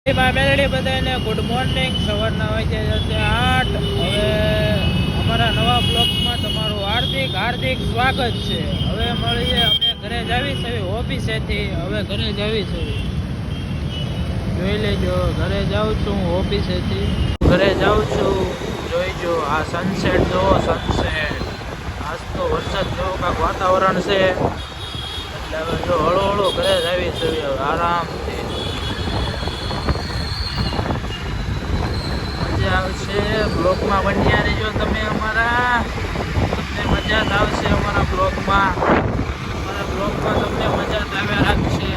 મેલડી બધાને good morning. સવારના વાગ્યા છે 8. હવે અમારા નવા બ્લોગમાં તમારું હાર્દિક સ્વાગત છે. હવે મળીએ, અમે ઘરે જ આવી છે ઓફિસેથી. હવે ઘરે જ આવી છે, જોઈ લેજો. ઘરે જાઉં છું હું ઓફિસેથી, ઘરે જાઉં છું. જોઈજો આ સનસેટ, જો સનસેટ. આજ તો વરસાદ જેવું કાંક વાતાવરણ છે, એટલે હવે જો હળો ઘરે જ આવી છે આરામથી. આવશે બ્લોગમાં બન્યા રહેજો તમે અમારા. તમને મજા જ આવશે અમારા બ્લોગમાં. તમને મજા જ આવ્યા રાખશે.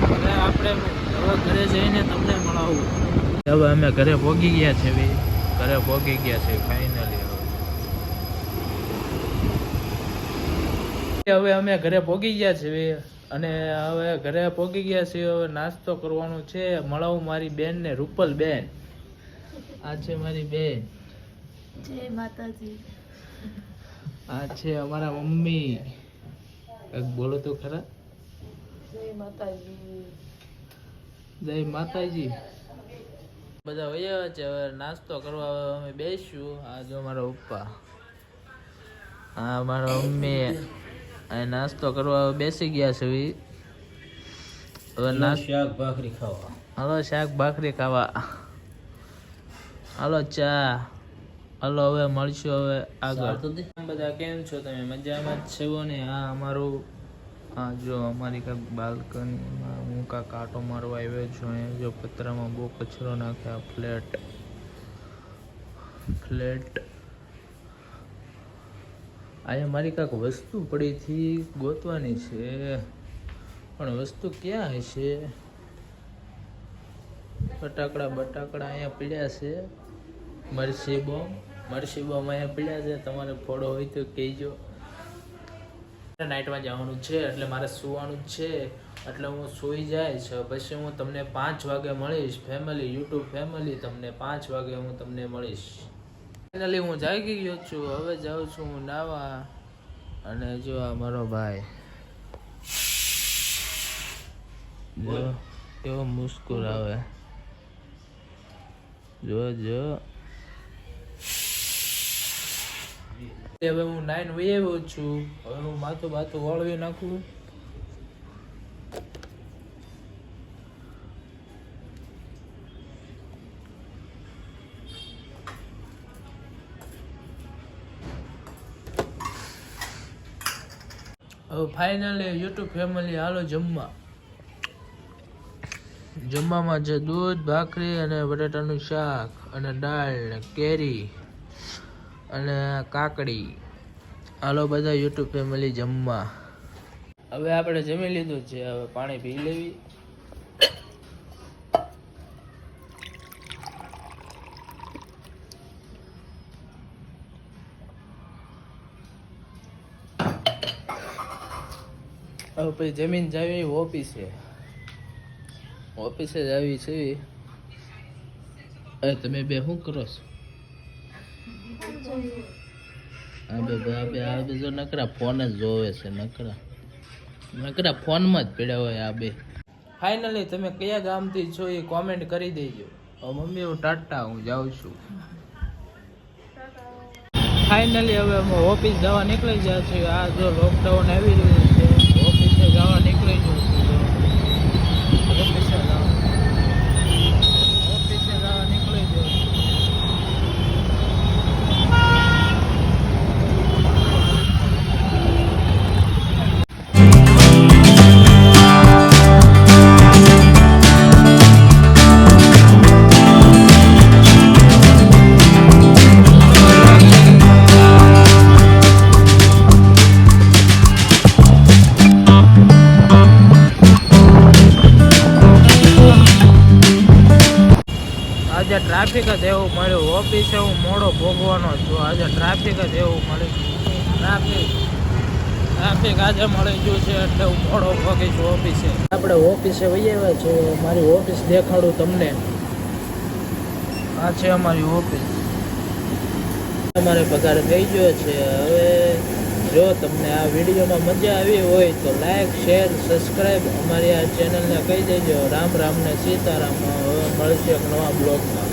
હવે આપણે હવે ઘરે જઈને તમને મળાવું. હવે અમે ઘરે પહોંચી ગયા છે ફાઇનલી. હવે અમે ઘરે પહોંચી ગયા છે અને હવે ઘરે પહોંચી ગયા છીએ. હવે નાસ્તો કરવાનો છે. મળાવું મારી બેન ને, રૂપલ બેન. આ છે મારી બેન. જય માતાજી. આ છે અમારા મમ્મી. એક બોલો તો ખરા. જય માતાજી. જય માતાજી. બધા વયા છે. હવે નાસ્તો કરવા અમે બેસ્યું. આ જો મારા પપ્પા, આ મારા મમ્મી આ નાસ્તો કરવા બેસી ગયા છે. હવે શાક ભાખરી ખાવા. હાલો શાક ભાખરી ખાવા. હાલો ચા. હાલો હવે મળશું હવે આગળ. બધા કેમ છો તમે? મજામાં જ છો ને? આ અમારું, આ જો અમારી કાંઈક બાલ્કનીમાં હું કાંઈક આટો મારવા આવ્યો છું. અહીંયા જો પતરામાં બહુ કચરો નાખ્યા. ફ્લેટ અહીંયા મારી કાંઈક વસ્તુ પડી હતી, ગોતવાની છે, પણ વસ્તુ ક્યાં હશે? બટાકડા અહીંયા પીડ્યા છે. મરસી બોમ અહીંયા પીડ્યા છે. તમારે ફોડો હોય તો કહેજો. નાઇટમાં જવાનું છે એટલે મારે સુવાનું જ છે, એટલે હું સૂઈ જઈશ. પછી હું તમને 5 વાગે મળીશ. ફેમિલી, યુટ્યુબ ફેમિલી, તમને 5 વાગે હું તમને મળીશ. ફાઇનલી હું જાગી ગયો છું. હવે જાઉં છું હું નાવા. અને જો આ મારો ભાઈ, જો કેવો મુસ્કુરાવે. જો હવે હું 9 વાગે આવ્યો છું. હવે હું માથું વળવી નાખું. હવે ફાઇનલી યુટ્યુબ ફેમિલી હાલો જમવા. જમવામાં છે દૂધ, ભાખરી અને બટાટાનું શાક અને દાળ, કેરી અને કાકડી. હાલો બધા યુટ્યુબ ફેમિલી જમવા. હવે આપણે જમી લીધું છે. હવે પાણી પી લેવી. હવે પછી જમીન જાવી ઓફિસે જ આવી છે. તમે બે શું કરો છો? આ બે જો નકરા ફોન જ જોવે છે. નકરા ફોનમાં જ પડ્યા હોય આ બે. ફાઇનલી તમે કયા ગામથી છો એ કોમેન્ટ કરી દેજો. મમ્મી હું ટાટા, હું જાઉં છું. ફાઇનલી હવે અમે ઓફિસ જવા નીકળી ગયા છીએ. આ જો લોકડાઉન આવી રહ્યું છે, ઓફિસે જવા નીકળી ગયું છું. ઓફિસે જવા નીકળી ગયો. આજે ટ્રાફિક જ એવું મળ્યું. ઓફિસે હું મોડો ભોગવાનો છું. આજે ટ્રાફિક જ એવું મળ્યું. ટ્રાફિક આજે મળી ગયું છે એટલે હું મોડો ભોગી છું ઓફિસે. આપણે ઓફિસે વહી આવ્યા છે. મારી ઓફિસ દેખાડું તમને. આ છે અમારી ઓફિસ. અમારે પગાર થઈ ગયો છે. હવે જો તમને આ વિડીયોમાં મજા આવી હોય તો લાઈક શેર સબસ્ક્રાઈબ અમારી આ ચેનલને કહી દેજો. રામ રામ ને સીતારામ. હવે મળશે એક નવા બ્લોગમાં.